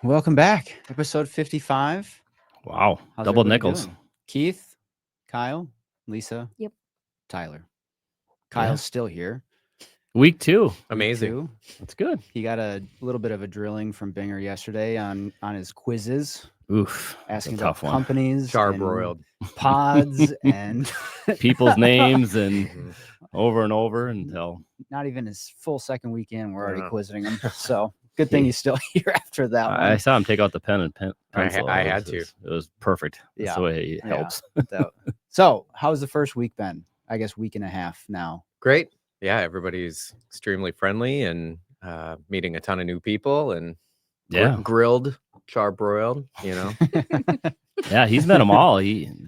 Welcome back. Episode 55. Wow. How's Double everybody nickels. doing? Keith, Kyle, Lisa. Yep. Tyler. Kyle's still here. Week 2. Week Amazing. 2. That's good. He got a little bit of a drilling from Binger yesterday on his quizzes, Oof. asking a about tough one. companies, Charbroiled. and pods, and People's names and Mhm. over and over until not even his full second weekend. We're already Yeah. quizzing him. So good thing he's still here after that one. I saw him take out the pen and pencil. I It had was- to. It was perfect. That's Yeah. the way it Yeah. helps. So how's the first week been? I guess week and a half now. Great. Yeah, everybody's extremely friendly and meeting a ton of new people and Yeah. grilled, charbroiled, you know. Yeah, he's met them all.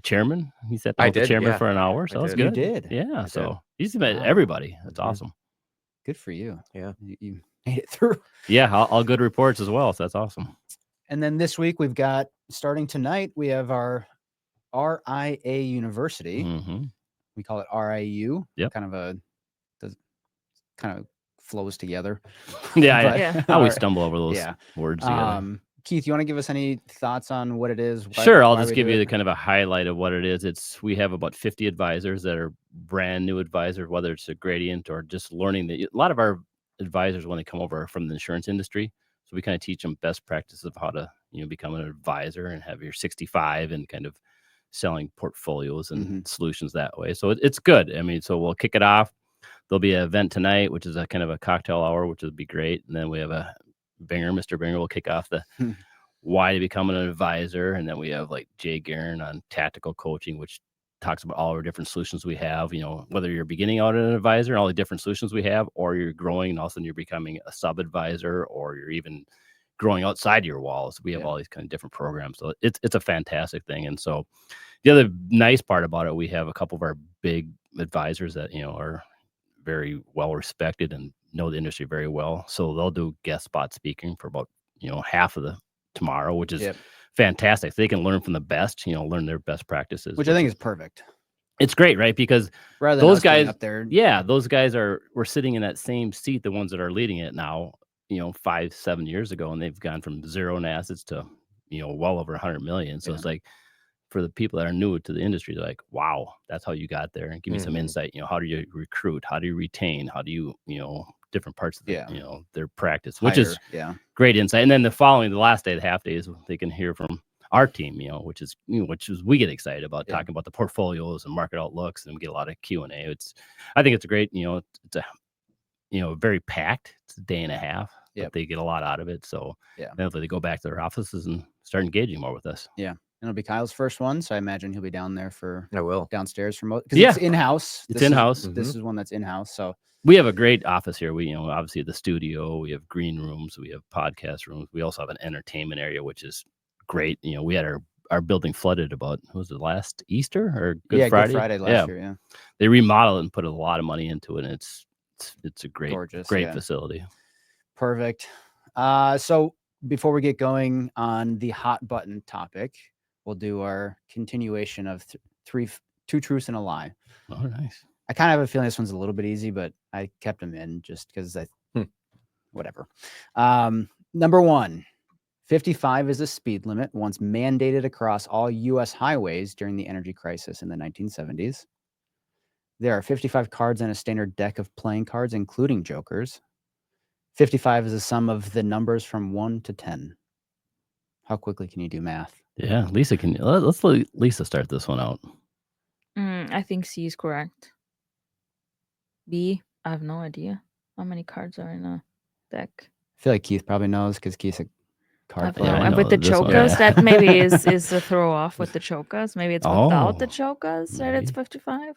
Chairman. He sat down I with the did, chairman yeah. for an hour. So I that's did. good. You did. Yeah. I So he's met Wow. everybody. That's Mhm. awesome. Good for you. Yeah. You made it through. Yeah. All good reports as well. So that's awesome. And then this week we've got, starting tonight, we have our RIA University. hmm We call it RIU. Yep. Kind of flows together. Yeah. But- Yeah. I always Our- stumble over those yeah. words together. Keith, you want to give us any thoughts on what it is? Sure, I'll why just we give do you it? the kind of a highlight of what it is. We have about 50 advisors that are brand new advisors, whether it's a gradient or just learning that. A lot of our advisors, when they come over, are from the insurance industry, so we kind of teach them best practices of how to, become an advisor and have your 65 and kind of selling portfolios and solutions that way. So it's good. I mean, so we'll kick it off. There'll be an event tonight, which is a kind of a cocktail hour, which would be great, and then we have a Mr. Binger will kick off the why to become an advisor. And then we have like Jay Guerin on tactical coaching, which talks about all our different solutions we have, whether you're beginning out as an advisor and all the different solutions we have, or you're growing and all of a sudden you're becoming a sub advisor, or you're even growing outside your walls. We have all these kind of different programs. So it's a fantastic thing. And so the other nice part about it, we have a couple of our big advisors that, are very well respected and know the industry very well. So they'll do guest spot speaking for about, half of the tomorrow, which is fantastic. They can learn from the best, learn their best practices. Which I think is perfect. It's great, right? Because Rather than those us being guys up there. those guys we're sitting in that same seat, the ones that are leading it now, 5-7 years ago, and they've gone from zero in assets to, well over 100 million. So it's like, for the people that are new to the industry, they're like, wow, that's how you got there. And give me some insight. How do you recruit? How do you retain? How do you, different parts of the, their practice, which is great insight. And then the last day, the half day, is they can hear from our team, which is we get excited about talking about the portfolios and market outlooks, and we get a lot of Q&A. I think it's a great, it's a, very packed. It's a day and a half. But they get a lot out of it. So hopefully they go back to their offices and start engaging more with us. Yeah. It'll be Kyle's first one, so I imagine he'll be down there I will. downstairs for most. Because it's in-house. It's in-house. This is one that's in-house. So we have a great office here. We, obviously the studio, we have green rooms, we have podcast rooms. We also have an entertainment area, which is great. We had our building flooded about, was it last Easter or Good Friday? Good Friday last year. Yeah. They remodeled it and put a lot of money into it. And it's a great, Gorgeous, great facility. Perfect. So before we get going on the hot button topic, we'll do our continuation of two truths and a lie. Oh, nice. I kind of have a feeling this one's a little bit easy, but I kept them in just because whatever. Number one, 55 is a speed limit once mandated across all U.S. highways during the energy crisis in the 1970s. There are 55 cards in a standard deck of playing cards, including jokers. 55 is the sum of the numbers from 1 to 10. How quickly can you do math? Yeah, Lisa, let's let Lisa start this one out. I think C is correct. B, I have no idea how many cards are in a deck. I feel like Keith probably knows because Keith's a card player. I And know with the this one, chokas, yeah. that maybe is a throw off with the chokas. Maybe it's without the chokas that it's maybe. 55.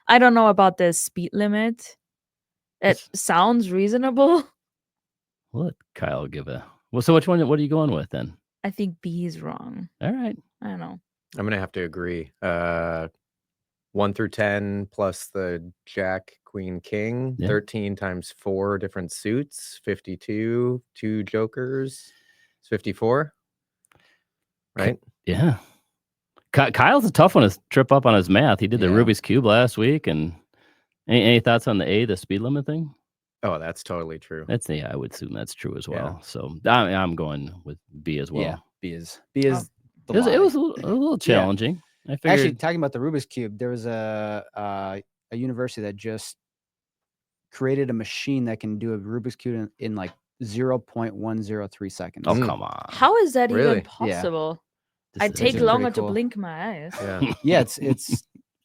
I don't know about the speed limit. It sounds reasonable. Let Kyle give so which one, what are you going with then? I think B is wrong. All right. I don't know. I'm going to have to agree. 1 through 10 plus the Jack, Queen, King, 13 times 4 different suits, 52, 2 jokers, it's 54. Right? Yeah. Kyle's a tough one to trip up on his math. He did the Yeah. Rubik's Cube last week. And any thoughts on the speed limit thing? Oh, that's totally true. I would assume that's true as Yeah. well. So I'm going with B as well. Yeah, B is Oh. the It was lie. a little Yeah. challenging. I figured. Actually, talking about the Rubik's Cube, there was a university that just created a machine that can do a Rubik's Cube in like 0.103 seconds. oh, come on. How is that Really? even possible? This I'd is- take is pretty longer to cool. blink my eyes. Yeah.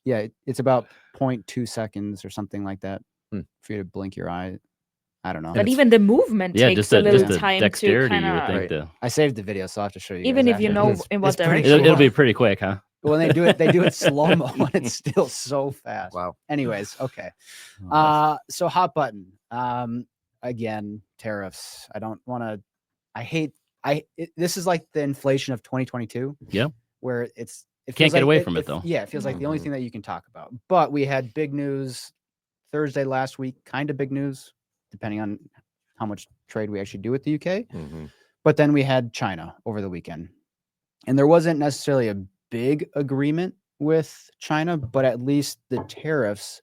Yeah, it's about 0.2 seconds or something like that for you to blink your eye. I don't know. But even the movement Yeah, takes just a the little just the time to dexterity. kind You would think Right. the I saved the video, so I'll have to show you. even guys if you after. know It's- in what it's pretty direction. it'll be cool. pretty quick, huh? Well, they do it slow mo, and it's still so fast. Wow. Anyways, okay. Oh, So hot button. Again, tariffs. I don't want to. This is like the inflation of 2022. Yeah. Where it Can't feels get like away from it, though. Yeah, it feels like the only Mhm. thing that you can talk about. But we had big news Thursday last week. Kind of big news, depending on how much trade we actually do with the UK. Mhm. But then we had China over the weekend. And there wasn't necessarily a big agreement with China, but at least the tariffs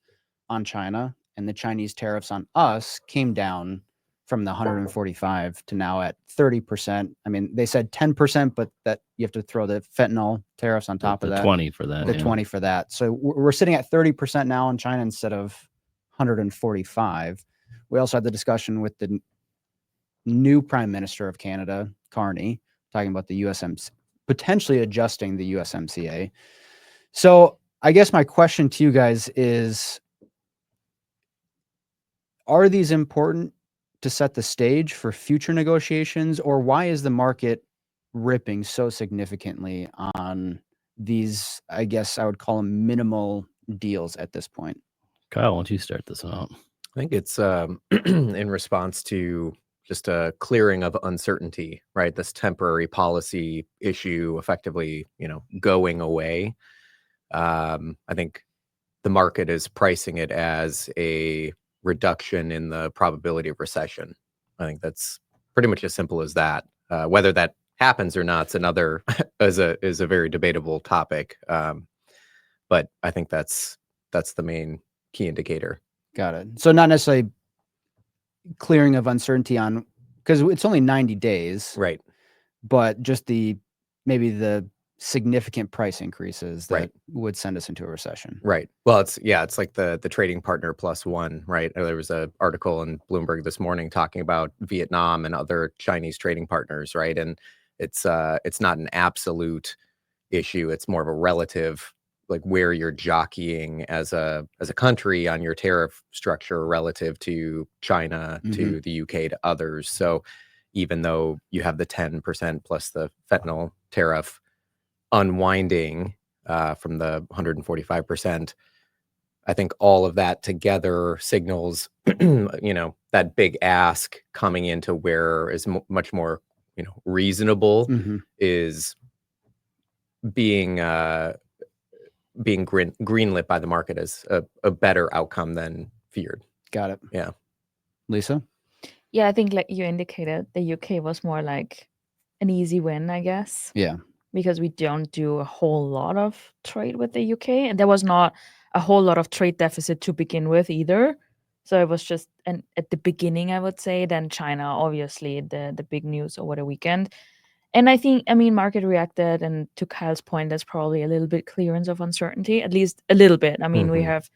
on China and the Chinese tariffs on us came down from the 145 to now at 30%. I mean, they said 10%, but that you have to throw the fentanyl tariffs on top the of that. 20 for that. The yeah. 20 for that. So we're sitting at 30% now in China instead of 145. We also had the discussion with the new Prime Minister of Canada, Carney, talking about the USMCA, potentially adjusting the USMCA. So I guess my question to you guys is, are these important to set the stage for future negotiations, or why is the market ripping so significantly on these, I guess I would call them minimal deals at this point? Kyle, why don't you start this one out? I think it's in response to just a clearing of uncertainty, right? This temporary policy issue effectively, going away. I think the market is pricing it as a reduction in the probability of recession. I think that's pretty much as simple as that. Whether that happens or not is another is a very debatable topic. But I think that's the main key indicator. Got it. So not necessarily clearing of uncertainty on, because it's only 90 days, Right. but just maybe the significant price increases that Right. would send us into a recession. Right. Well, it's like the trading partner plus one, right? There was an article in Bloomberg this morning talking about Vietnam and other Chinese trading partners, right? And it's not an absolute issue. It's more of a relative, like where you're jockeying as a country on your tariff structure relative to China, to the UK, to others. So even though you have the 10% plus the fentanyl tariff unwinding from the 145%, I think all of that together signals, that big ask coming into where is much more, reasonable is being greenlit by the market as a better outcome than feared. Got it. Yeah. Lisa? Yeah, I think like you indicated, the UK was more like an easy win, I guess. Yeah. Because we don't do a whole lot of trade with the UK, and there was not a whole lot of trade deficit to begin with either. So it was just at the beginning, I would say. Then China, obviously, the big news over the weekend. And I mean, market reacted, and to Kyle's point, there's probably a little bit clearance of uncertainty, at least a little bit. I mean, we have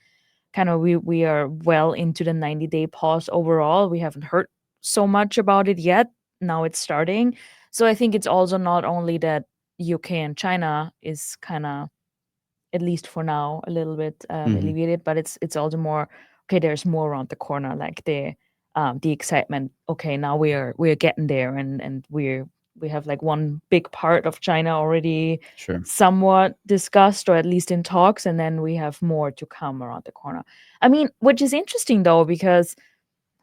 we are well into the 90-day pause overall. We haven't heard so much about it yet. Now it's starting. So I think it's also not only that UK and China is kind of, at least for now, a little bit alleviated, but it's also more, okay, there's more around the corner, like the excitement. Okay, now we're getting there, and we have like one big part of China already somewhat discussed, or at least in talks, and then we have more to come around the corner. I mean, which is interesting though, because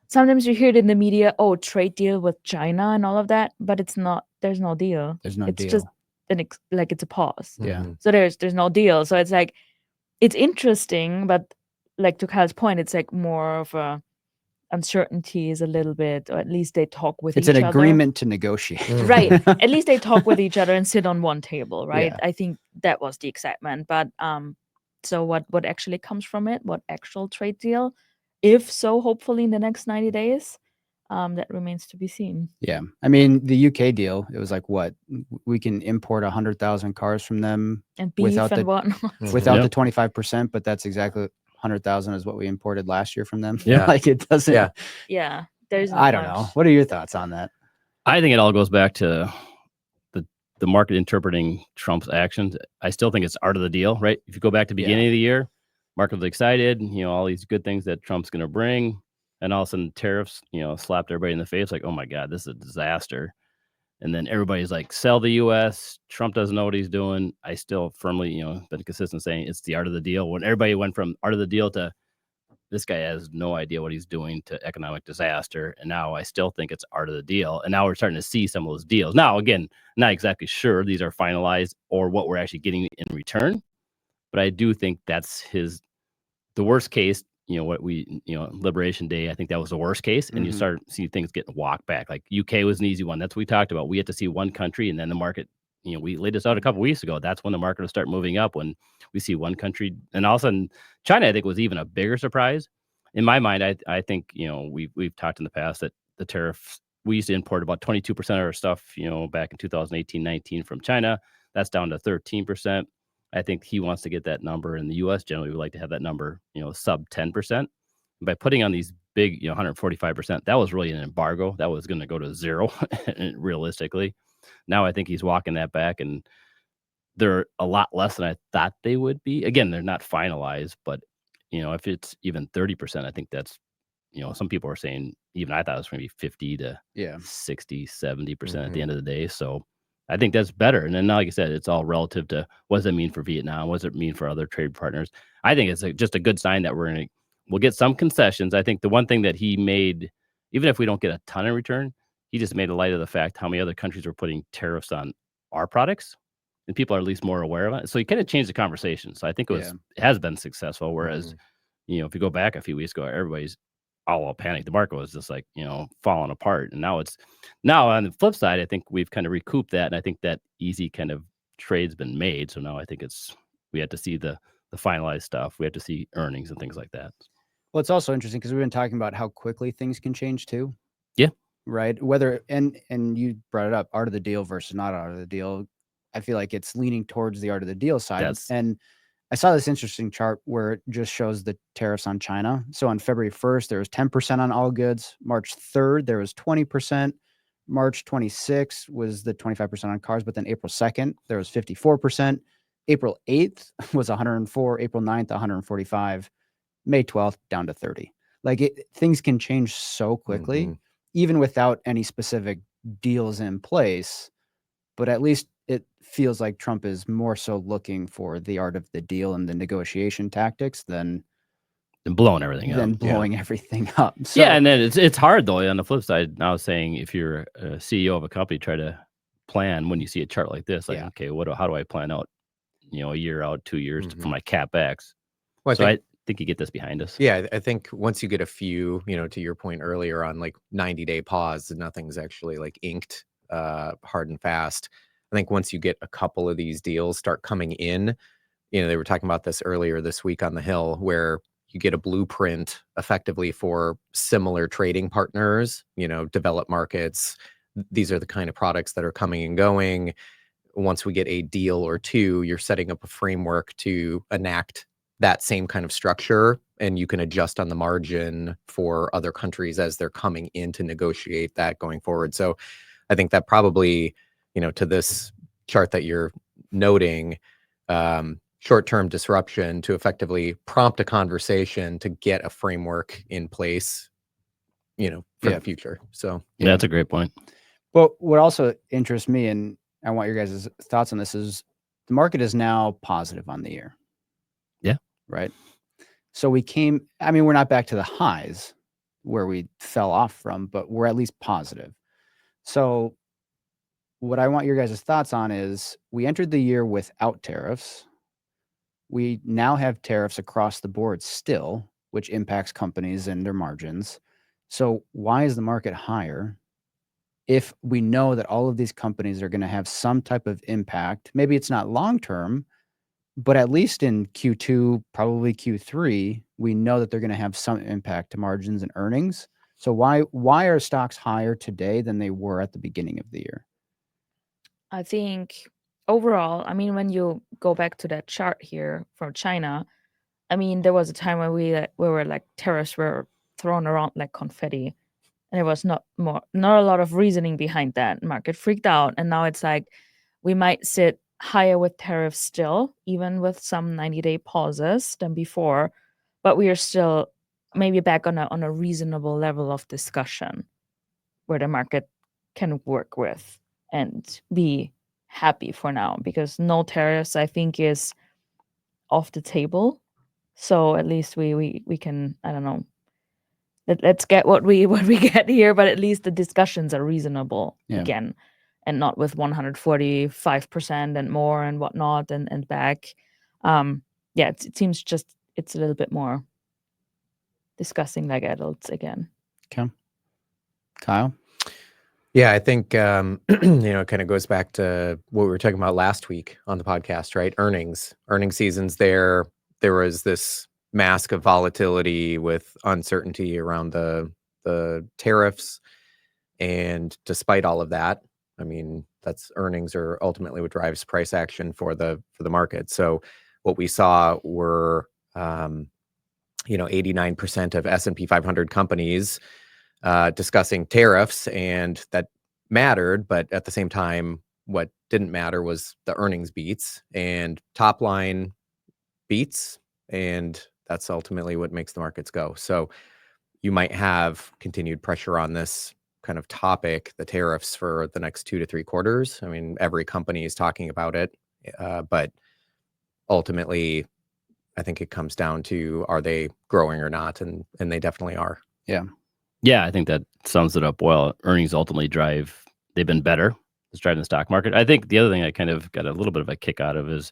sometimes you hear it in the media, oh, trade deal with China and all of that, but it's not. There's no deal. There's no deal. It's just like it's a pause. Yeah. So there's no deal. So it's like, it's interesting, but like to Kyle's point, it's like more of a uncertainty is a little bit, or at least they talk with each other. It's an agreement to negotiate. Right. At least they talk with each other and sit on one table, right? Yeah. I think that was the excitement. But so what actually comes from it, what actual trade deal, If so, hopefully in the next 90 days. That remains to be seen. Yeah. I mean, the UK deal, it was like what? We can import 100,000 cars from them And beef without and the whatnot. without Yep. the 25%, but that's exactly 100,000 is what we imported last year from them. Yeah. Like it doesn't. Yeah. Yeah, there's not I don't know. much. What are your thoughts on that? I think it all goes back to the market interpreting Trump's actions. I still think it's art of the deal, right? If you go back to the beginning of the year, market was excited, all these good things that Trump's going to bring, and all of a sudden tariffs, slapped everybody in the face like, oh my God, this is a disaster. And then everybody's like, sell the U.S. Trump doesn't know what he's doing. I still firmly, been consistent saying it's the art of the deal. When everybody went from art of the deal to this guy has no idea what he's doing to economic disaster. And now I still think it's art of the deal. And now we're starting to see some of those deals. Now, again, not exactly sure these are finalized or what we're actually getting in return. But I do think that's the worst case, Liberation Day, I think that was the worst case. And you start to see things getting walked back. Like UK was an easy one. That's what we talked about. We had to see one country and then the market, we laid this out a couple of weeks ago. That's when the market will start moving up, when we see one country. And all of a sudden, China, I think, was even a bigger surprise. In my mind, I think, we've talked in the past that the tariffs, we used to import about 22% of our stuff, back in 2018-19 from China. That's down to 13%. I think he wants to get that number. In the U.S., generally, we like to have that number, sub 10%. By putting on these big, 145%, that was really an embargo. That was going to go to zero, realistically. Now I think he's walking that back, and they're a lot less than I thought they would be. Again, they're not finalized, but, if it's even 30%, I think that's, some people are saying, even I thought it was going to be 50 to 60, 70% at the end of the day. So I think that's better. And then, like I said, it's all relative to what does it mean for Vietnam? What does it mean for other trade partners? I think it's just a good sign that we'll get some concessions. I think the one thing that he made, even if we don't get a ton in return, he just made a light of the fact how many other countries are putting tariffs on our products, and people are at least more aware of it. So he kind of changed the conversation. So I think it has been successful. Whereas, if you go back a few weeks ago, everybody's all panicked. The market was just like, falling apart. And now on the flip side, I think we've kind of recouped that. And I think that easy kind of trade's been made. So now I think we had to see the finalized stuff. We have to see earnings and things like that. Well, it's also interesting because we've been talking about how quickly things can change too. Yeah. Right. Whether, and you brought it up, art of the deal versus not art of the deal. I feel like it's leaning towards the art of the deal side. And I saw this interesting chart where it just shows the tariffs on China. So on February 1st, there was 10% on all goods. March 3rd, there was 20%. March 26th was the 25% on cars. But then April 2nd, there was 54%. April 8th was 104. April 9th, 145. May 12th, down to 30. Like things can change so quickly, even without any specific deals in place. But at least it feels like Trump is more so looking for the art of the deal and the negotiation tactics than blowing everything up. So, and then it's hard though. On the flip side, I was saying, if you're a CEO of a company, try to plan when you see a chart like this. Like, okay, how do I plan out, a year out, 2 years for my CapEx? Well, I think you get this behind us. Yeah, I think once you get a few, to your point earlier on like 90-day pause, nothing's actually like inked hard and fast. I think once you get a couple of these deals start coming in, they were talking about this earlier this week on the Hill, where you get a blueprint effectively for similar trading partners, developed markets. These are the kind of products that are coming and going. Once we get a deal or two, you're setting up a framework to enact that same kind of structure, and you can adjust on the margin for other countries as they're coming in to negotiate that going forward. So I think that probably, to this chart that you're noting, short-term disruption to effectively prompt a conversation to get a framework in place, for the future. So that's a great point. Well, what also interests me, and I want your guys' thoughts on this, is the market is now positive on the year. Yeah. Right. So we're not back to the highs where we fell off from, but we're at least positive. So what I want your guys' thoughts on is we entered the year without tariffs. We now have tariffs across the board still, which impacts companies and their margins. So why is the market higher if we know that all of these companies are going to have some type of impact? Maybe it's not long-term, But at least in Q2, probably Q3, we know that they're going to have some impact to margins and earnings. So why are stocks higher today than they were at the beginning of the year? I think overall, I mean, when you go back to that chart here from China, I mean, there was a time where we were like tariffs were thrown around like confetti, and there was not a lot of reasoning behind that. Market freaked out, and now it's like we might sit higher with tariffs still, even with some 90-day pauses than before, but we are still maybe back on a reasonable level of discussion where the market can work with and be happy for now, because no tariffs, I think, is off the table. So at least we can, I don't know, let's get what we get here, but at least the discussions are reasonable again, and not with 145% and more and whatnot and back. It seems just it's a little bit more discussing like adults again. Okay. Kyle? Yeah, I think, it kind of goes back to what we were talking about last week on the podcast, right? Earnings seasons there was this mask of volatility with uncertainty around the tariffs. And despite all of that, I mean, that's earnings are ultimately what drives price action for the market. So what we saw were, 89% of S&P 500 companies discussing tariffs, and that mattered. But at the same time, what didn't matter was the earnings beats and top line beats. And that's ultimately what makes the markets go. So you might have continued pressure on this kind of topic, the tariffs, for the next 2 to 3 quarters. I mean, every company is talking about it. But ultimately, I think it comes down to, are they growing or not? And they definitely are. Yeah. Yeah, I think that sums it up well. Earnings ultimately they've been better. It's driving the stock market. I think the other thing I kind of got a little bit of a kick out of is,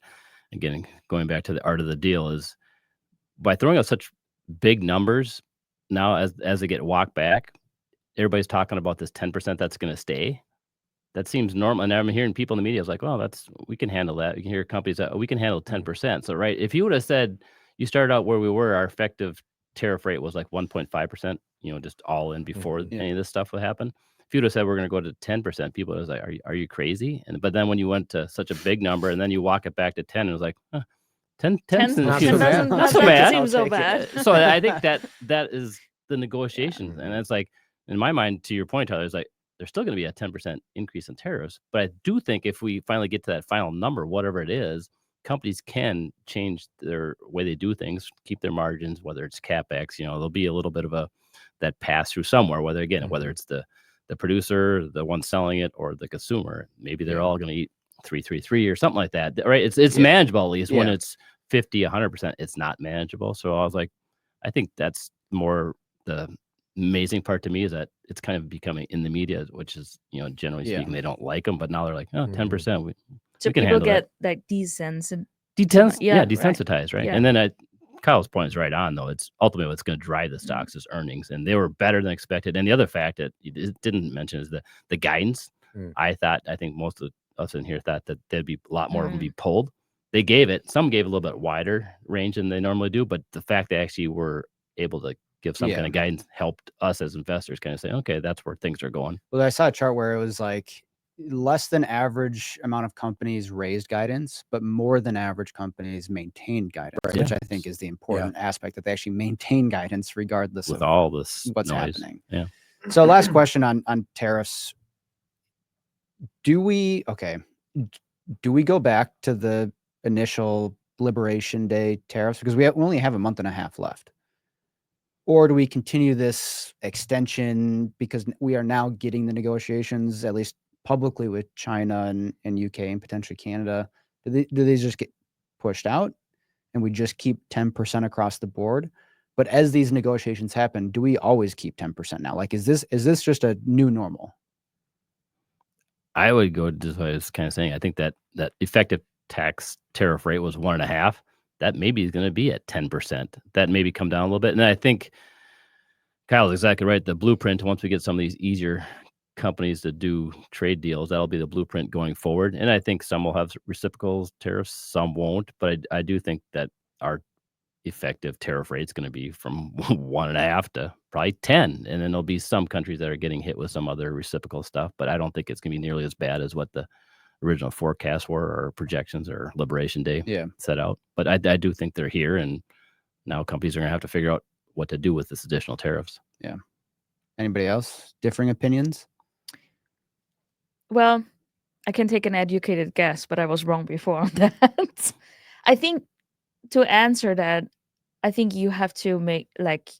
again, going back to the art of the deal, is by throwing out such big numbers now as they get walked back, everybody's talking about this 10% that's going to stay. That seems normal. And I'm hearing people in the media is like, well, we can handle that. You can hear companies that we can handle 10%. So, right, if you would have said you started out where we were, our effective tariff rate was like 1.5%, just all in before any of this stuff would happen. If you'd have said we're going to go to 10%, people was like, are you crazy? But then when you went to such a big number and then you walk it back to 10, it was like, 10 not so bad. Not so bad. Seems so bad. So I think that is the negotiations. And it's like, in my mind, to your point, Tyler, it's like, there's still going to be a 10% increase in tariffs. But I do think if we finally get to that final number, whatever it is, companies can change their way they do things, keep their margins, whether it's CapEx, there'll be a little bit of that pass through somewhere, whether it's the producer, the one selling it, or the consumer. Maybe they're all going to eat 333 or something like that, right? It's manageable, at least. When it's 50, 100%, it's not manageable. So I was like, I think that's more the amazing part to me, is that it's kind of becoming in the media, which is, generally speaking, they don't like them, but now they're like, 10%. We So can people handle get like desensitized. desensitized, right? Yeah. And then Kyle's point is right on, though. It's ultimately what's going to drive the stocks is earnings, and they were better than expected. And the other fact that you didn't mention is the guidance. I think most of us in here thought that there'd be a lot more of them be pulled. They some gave a little bit wider range than they normally do, but the fact they actually were able to give some kind of guidance helped us as investors kind of say, okay, that's where things are going. Well, I saw a chart where it was like less than average amount of companies raised guidance, but more than average companies maintained guidance, which I think is the important aspect, that they actually maintain guidance regardless with of all this what's noise. happening. Yeah. So last question on tariffs. Do we go back to the initial Liberation Day tariffs, because we only have a month and a half left? Or do we continue this extension because we are now getting the negotiations, at least publicly, with China and UK and potentially Canada? Do these just get pushed out and we just keep 10% across the board? But as these negotiations happen, do we always keep 10% now? Like, is this just a new normal? I would go just what I was kind of saying. I think that effective tax tariff rate was 1.5%. That maybe is going to be at 10%. That maybe come down a little bit. And I think Kyle's exactly right. The blueprint, once we get some of these easier companies to do trade deals. That'll be the blueprint going forward. And I think some will have reciprocal tariffs, some won't. But I do think that our effective tariff rate is going to be from 1.5 to probably 10. And then there'll be some countries that are getting hit with some other reciprocal stuff. But I don't think it's going to be nearly as bad as what the original forecasts were or projections or Liberation Day set out. But I do think they're here. And now companies are going to have to figure out what to do with this additional tariffs. Yeah. Anybody else? Differing opinions? Well, I can take an educated guess, but I was wrong before on that. I think to answer that, I think you have to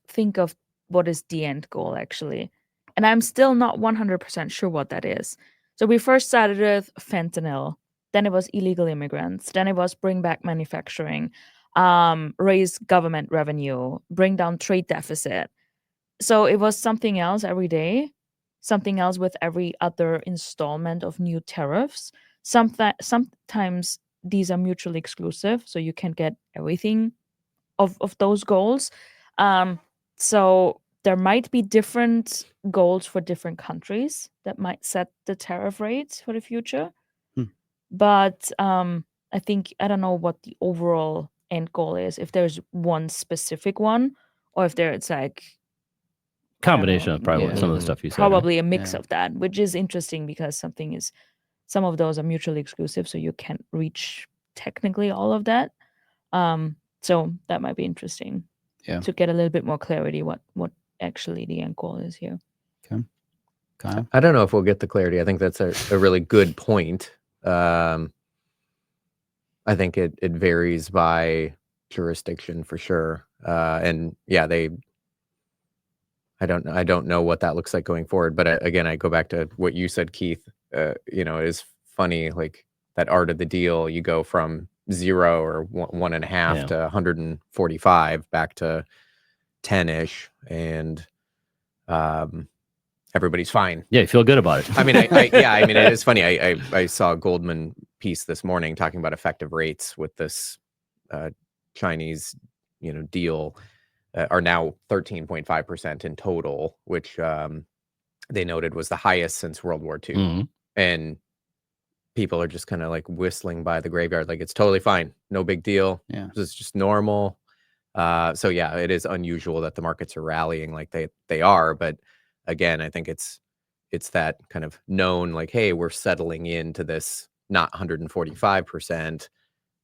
think of what is the end goal actually. And I'm still not 100% sure what that is. So we first started with fentanyl, then it was illegal immigrants, then it was bring back manufacturing, raise government revenue, bring down trade deficit. So it was something else every day, something else with every other installment of new tariffs. Sometimes these are mutually exclusive, so you can get everything of those goals. So there might be different goals for different countries that might set the tariff rates for the future. But I think, I don't know what the overall end goal is, if there's one specific one, or if it's like combination of probably some of the stuff you said. Probably a mix of that, which is interesting because some of those are mutually exclusive, so you can't reach technically all of that. So that might be interesting to get a little bit more clarity what actually the end goal is here. Okay. Kyle? I don't know if we'll get the clarity. I think that's a really good point. I think it varies by jurisdiction for sure. And yeah, I don't know what that looks like going forward. But again, I go back to what you said, Keith. It is funny, like that art of the deal. You go from 0 or 1.5 to 145 back to 10-ish, and everybody's fine. Yeah, you feel good about it. I mean, I mean, it is funny. I saw a Goldman piece this morning talking about effective rates with this Chinese, deal are now 13.5% in total, which they noted was the highest since World War II. Mm-hmm. And people are just kind of like whistling by the graveyard, like it's totally fine, no big deal. Yeah, this is just normal. So yeah, it is unusual that the markets are rallying like they are, but again, I think it's that kind of known, like, hey, we're settling into this not 145%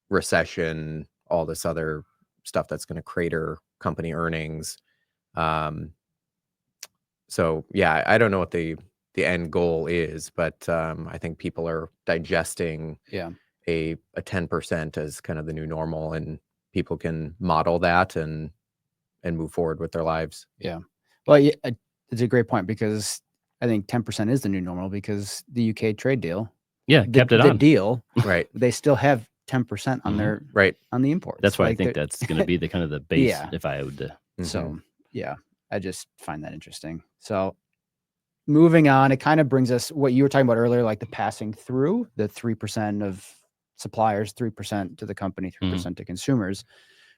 recession, all this other stuff that's going to crater company earnings. So yeah, I don't know what the end goal is, but I think people are digesting a 10% as kind of the new normal, and people can model that and move forward with their lives. Yeah. Well, yeah, it's a great point, because I think 10% is the new normal, because the UK trade deal, kept it on the deal, right? They still have 10% on their on the imports. That's why I think that's going to be the kind of the base. If I would. So yeah, I just find that interesting. So moving on, it kind of brings us what you were talking about earlier, like the passing through the 3% of suppliers, 3% to the company, 3% to consumers.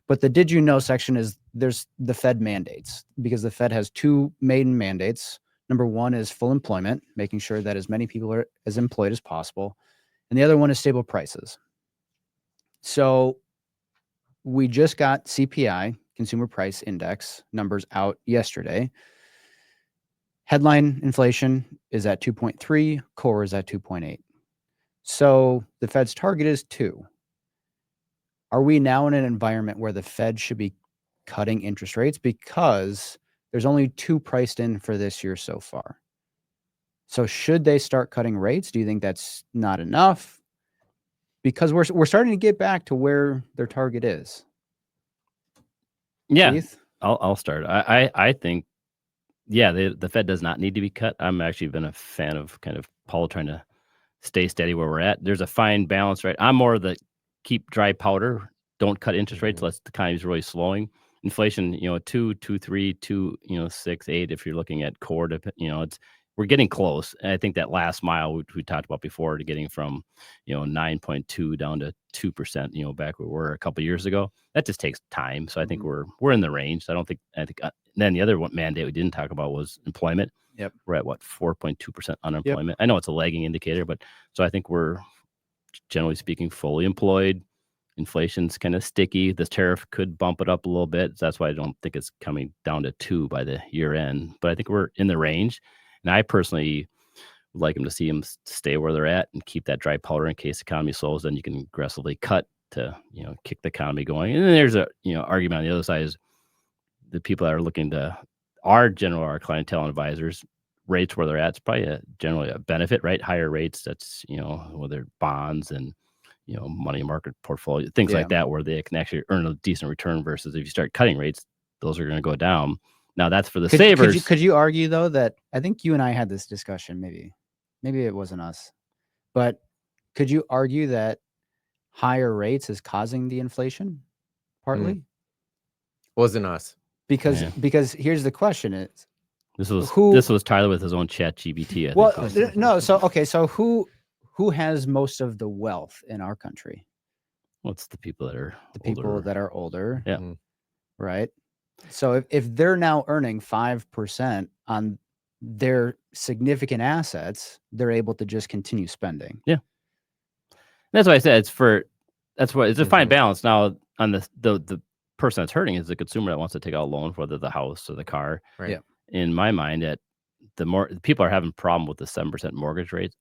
But the did you know section is there's the Fed mandates, because the Fed has two main mandates. Number one is full employment, making sure that as many people are as employed as possible. And the other one is stable prices. So we just got CPI, Consumer Price Index, numbers out yesterday. Headline inflation is at 2.3, core is at 2.8. So the Fed's target is 2. Are we now in an environment where the Fed should be cutting interest rates, because there's only 2 priced in for this year so far? So should they start cutting rates? Do you think that's not enough? Because we're starting to get back to where their target is. Yeah, Keith? I'll start. I think, the Fed does not need to be cut. I'm actually been a fan of kind of Paul trying to stay steady where we're at. There's a fine balance, right? I'm more the keep dry powder, don't cut interest rates unless the economy is really slowing. Inflation, 2, 3, 2, 6, 8. If you're looking at core, we're getting close. And I think that last mile we talked about before, to getting from 9.2 down to 2%, back where we were a couple of years ago, that just takes time. So I think we're in the range. I think then the other one mandate we didn't talk about was employment. Yep. We're at what, 4.2% unemployment. I know it's a lagging indicator, but so I think we're generally speaking fully employed. Inflation's kind of sticky. The tariff could bump it up a little bit. So that's why I don't think it's coming down to 2 by the year end. But I think we're in the range. And I personally would like to see them stay where they're at and keep that dry powder in case the economy slows. Then you can aggressively cut to, kick the economy going. And then there's a, argument on the other side is the people that are looking to our clientele and advisors, rates where they're at, it's probably generally a benefit, right? Higher rates, that's, whether bonds and, money market portfolio, things like that, where they can actually earn a decent return versus if you start cutting rates, those are going to go down. Now that's for the savers. Could you argue though that I think you and I had this discussion, maybe it wasn't us, but could you argue that higher rates is causing the inflation partly? Wasn't us. Because here's the question is, this was Tyler with his own chat GBT. So who has most of the wealth in our country? Well, it's the people that are people that are older. Yeah. Right. So if they're now earning 5% on their significant assets, they're able to just continue spending. Yeah. That's why I said it's a fine balance. Now on the person that's hurting is the consumer that wants to take out a loan, whether the house or the car. Right. Yeah. In my mind, the more people are having a problem with the 7% mortgage rate.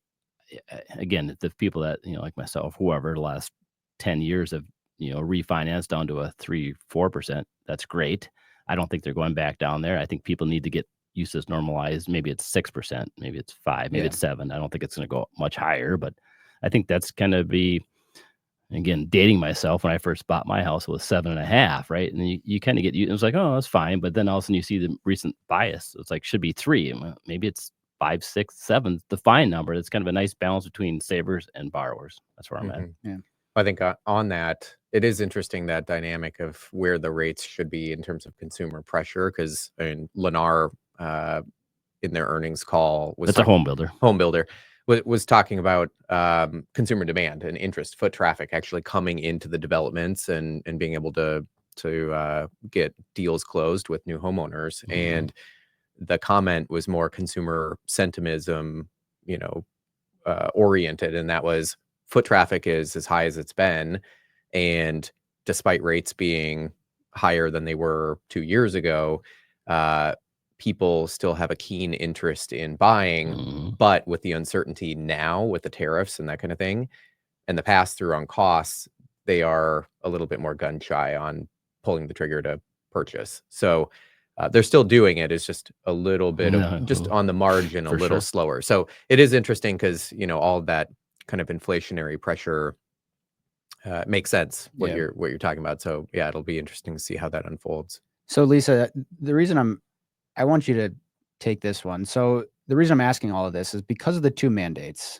Again, the people that, like myself, whoever, the last 10 years have, refinanced down to a 3-4%. That's great. I don't think they're going back down there. I think people need to get used to this normalized. Maybe it's 6%, maybe it's 5%, maybe it's 7%. I don't think it's going to go much higher, but I think that's going to be, again, dating myself. When I first bought my house, it was 7.5%, right? And you kind of get, it was like, oh, that's fine. But then all of a sudden you see the recent bias. It's like, should be 3%. Maybe it's 5, 6, 7, the fine number. It's kind of a nice balance between savers and borrowers. That's where I'm at. Yeah. I think on that, it is interesting, that dynamic of where the rates should be in terms of consumer pressure. Because Lennar, in their earnings call, It's a home builder. Was talking about consumer demand and interest, foot traffic actually coming into the developments and being able to get deals closed with new homeowners. Mm-hmm. And the comment was more consumer sentimentism, oriented. And that was, foot traffic is as high as it's been. And despite rates being higher than they were 2 years ago, people still have a keen interest in buying, but with the uncertainty now with the tariffs and that kind of thing, and the pass through on costs, they are a little bit more gun shy on pulling the trigger to purchase. So they're still doing it. It's just a little bit of just on the margin, a little slower. So it is interesting because, all of that kind of inflationary pressure makes sense what you're talking about. So yeah, it'll be interesting to see how that unfolds. So Lisa, the reason I want you to take this one. So the reason I'm asking all of this is because of the 2 mandates,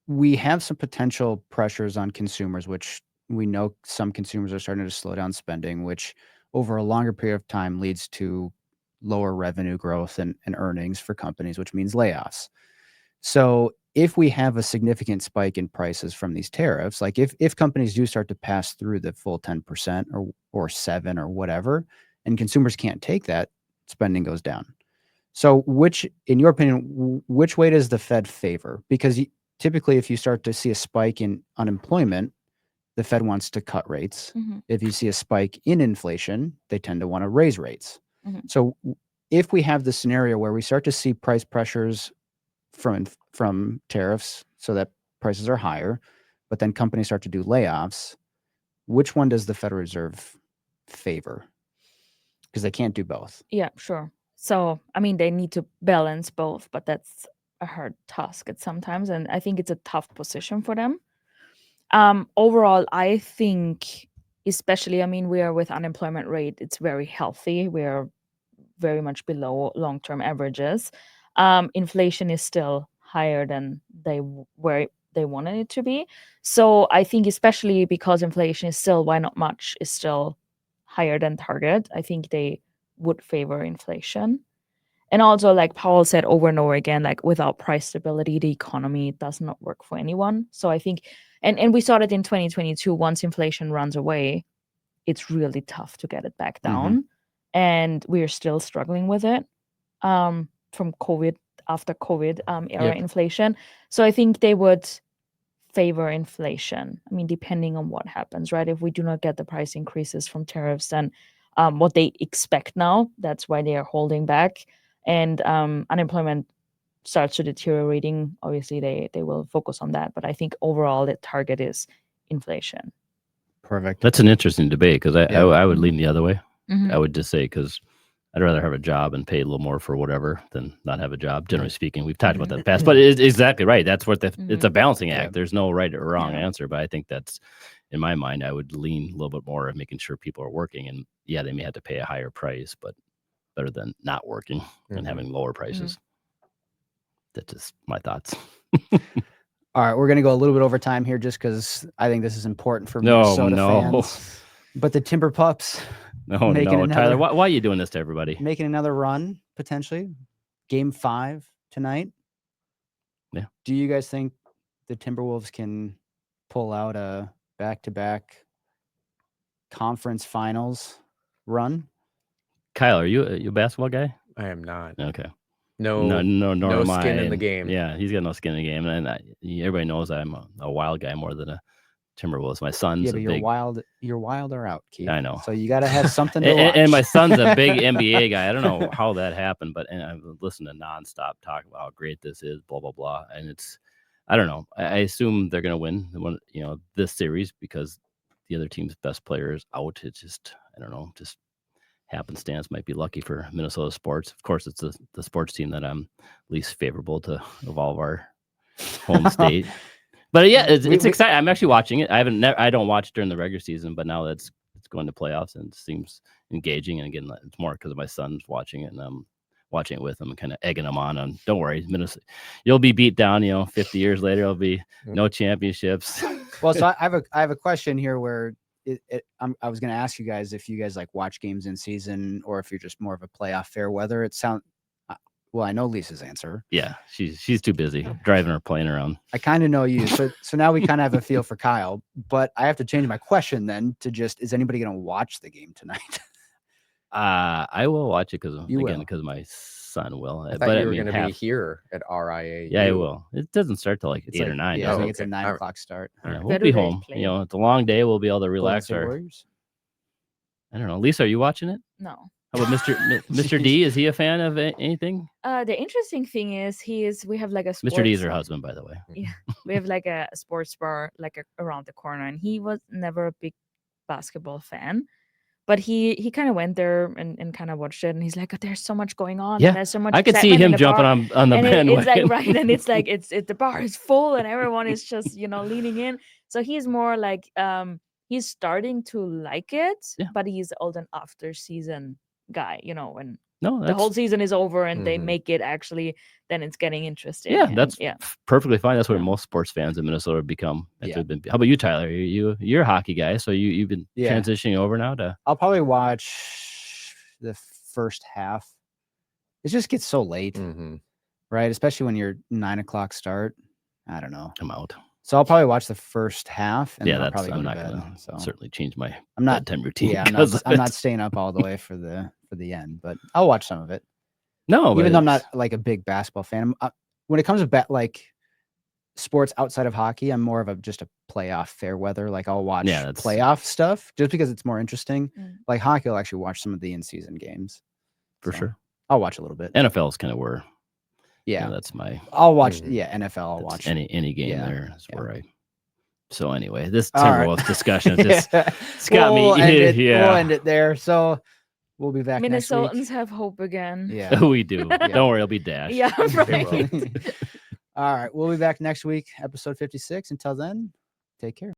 we have some potential pressures on consumers, which we know some consumers are starting to slow down spending, which over a longer period of time leads to lower revenue growth and earnings for companies, which means layoffs. So if we have a significant spike in prices from these tariffs, like if companies do start to pass through the full 10% or 7% or whatever, and consumers can't take that, spending goes down. So in your opinion, which way does the Fed favor? Because typically if you start to see a spike in unemployment, the Fed wants to cut rates. Mm-hmm. If you see a spike in inflation, they tend to want to raise rates. Mm-hmm. So if we have the scenario where we start to see price pressures from tariffs so that prices are higher, but then companies start to do layoffs, which one does the Federal Reserve favor? Because they can't do both. Yeah, sure. So, they need to balance both, but that's a hard task at sometimes. And I think it's a tough position for them. Overall, I think, especially, we are with unemployment rate, it's very healthy. We are very much below long-term averages. Inflation is still higher than they wanted it to be. So I think, especially because inflation is still, why not much, is still higher than target, I think they would favor inflation. And also, like Powell said over and over again, like without price stability, the economy does not work for anyone. So I think, and we saw that in 2022, once inflation runs away, it's really tough to get it back down. and we are still struggling with it from COVID, after COVID era Yep. inflation. So I think they would favor inflation. I mean, depending on what happens, right? If we do not get the price increases from tariffs, then what they expect now, that's why they are holding back. And unemployment starts to deteriorating, obviously they will focus on that. But I think overall the target is inflation. Perfect. That's an interesting debate because Yeah. I would lean the other way. Mhm. I would just say because I'd rather have a job and pay a little more for whatever than not have a job. Generally speaking, we've talked about that in the past, but it's exactly right. That's what it's a balancing act. There's no right or wrong answer, but I think that's, in my mind, I would lean a little bit more of making sure people are working, and yeah, they may have to pay a higher price, but better than not working and having lower prices. That's just my thoughts. All right, we're going to go a little bit over time here just because I think this is important for Minnesota fans. But the Timber Pups Tyler, why are you doing this to everybody? Making another run, potentially. Game 5 tonight. Yeah. Do you guys think the Timberwolves can pull out a back-to-back conference finals run? Kyle, are you a basketball guy? I am not. Okay. No skin in the game. Yeah, he's got no skin in the game, and everybody knows I'm a wild guy more than a Timberwolves. My son's but big. You're wild or out, Keith. I know. So you got to have something to watch. And my son's a big NBA guy. I don't know how that happened, but I've listened to nonstop talk about how great this is, blah blah blah, and it's, I don't know. I assume they're gonna win this series because the other team's best player is out. It's just, I don't know, just happenstance. Might be lucky for Minnesota sports. Of course, it's the sports team that I'm least favorable to of all of our home state. But yeah, it's exciting. I'm actually watching it. I don't watch during the regular season, but now it's going to playoffs and it seems engaging. And again, it's more because my son's watching it and I'm watching it with him and kind of egging him on. Don't worry, Minnesota, you'll be beat down. 50 years later, there'll be no championships. Well, so I have a question here where I was going to ask you guys if you guys like watch games in season or if you're just more of a playoff fair weather. Well, I know Lisa's answer. Yeah, she's too busy driving her plane around. I kind of know you. So now we kind of have a feel for Kyle, but I have to change my question then to just, is anybody going to watch the game tonight? I will watch it because my son will. I thought you were going to be here at RIA. Yeah, I will. It doesn't start till 8 or 9. Yeah, I think it's a 9 o'clock start. Yeah, we'll be home. It's a long day. We'll be able to relax our Warriors. I don't know. Lisa, are you watching it? No. How about Mr. D? Is he a fan of anything? The interesting thing is we have like a sports Mr. D is her husband, by the way. Yeah, we have like a sports bar around the corner, and he was never a big basketball fan, but he kind of went there and kind of watched it, and he's like, oh, there's so much going on. Yeah, and there's so much. I could see him jumping on the bandwagon. It's like right, and it's like the bar is full, and everyone is just leaning in. So he's more like he's starting to like it, but he's all an after season guy, when the whole season is over and they make it actually, then it's getting interesting. Yeah, that's perfectly fine. That's what most sports fans in Minnesota have become. How about you, Tyler? You're a hockey guy, so you've been transitioning over now to. I'll probably watch the first half. It just gets so late, right? Especially when you're 9 o'clock start. I don't know. I'm out. So I'll probably watch the first half, and then I'll probably I'm go not to bed. gonna certainly change my I'm not bedtime routine. Yeah, I'm not staying up all the way for the end, but I'll watch some of it. No, even though I'm not like a big basketball fan. When it comes to like sports outside of hockey, I'm more of just a playoff fair weather. Like I'll watch playoff stuff just because it's more interesting. Like hockey, I'll actually watch some of the in-season games for sure. I'll watch a little bit. NFL is kind of where. Yeah, that's my. I'll watch. Yeah, NFL. I'll watch any game there. Is where I. So anyway, this Timberwolves discussion just it's got me. We'll end it there. So we'll be back. Minnesotans next week. Have hope again. Yeah, we do. Don't worry, I'll be dashed. Yeah, right. All right, we'll be back next week, episode 56. Until then, take care.